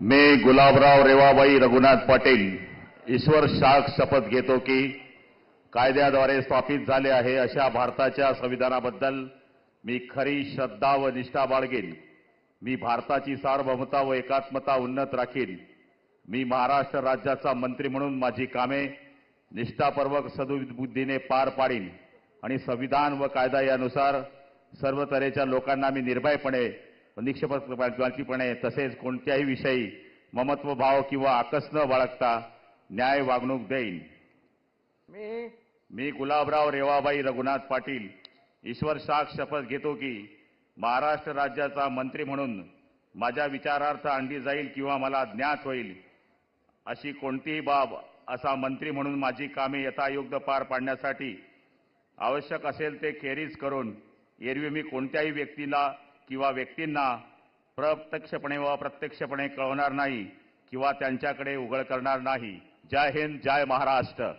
मी गुलाबराव रेवाबाई रघुनाथ पाटील ईश्वर शाख शपथ घेतो की कायद्याद्वारे स्थापित झाले आहे अशा भारताच्या संविधानाबद्दल मी खरी श्रद्धा व निष्ठा बाळगेन. मी भारताची सार्वभौमता व एकात्मता उन्नत राखीन. मी महाराष्ट्र राज्याचा मंत्री म्हणून माझी कामे निष्ठापूर्वक सद्बुद्धीने पार पाडीन आणि संविधान व कायदा यानुसार सर्व तऱ्हेच्या लोकांना मी निर्भयपणे व निष्पक्षपातीपणे तसेच कोणत्याही विषयी ममत्व भाव किंवा आकस न बाळगता न्याय वागणूक देईन. मी गुलाबराव रेवाबाई रघुनाथ पाटील ईश्वर शाख शपथ घेतो की महाराष्ट्र राज्याचा मंत्री म्हणून माझ्या विचारार्थ आणली जाईल किंवा मला ज्ञात होईल अशी कोणतीही बाब असा मंत्री म्हणून माझी कामे यथायोग्य पार पाडण्यासाठी आवश्यक असेल ते खेरीज करून एरवी मी कोणत्याही व्यक्तीला किंवा व्यक्तींना प्रत्यक्षपणे व अप्रत्यक्षपणे कळवणार नाही किंवा त्यांच्याकडे उघड करणार नाही. जय हिंद, जय महाराष्ट्र.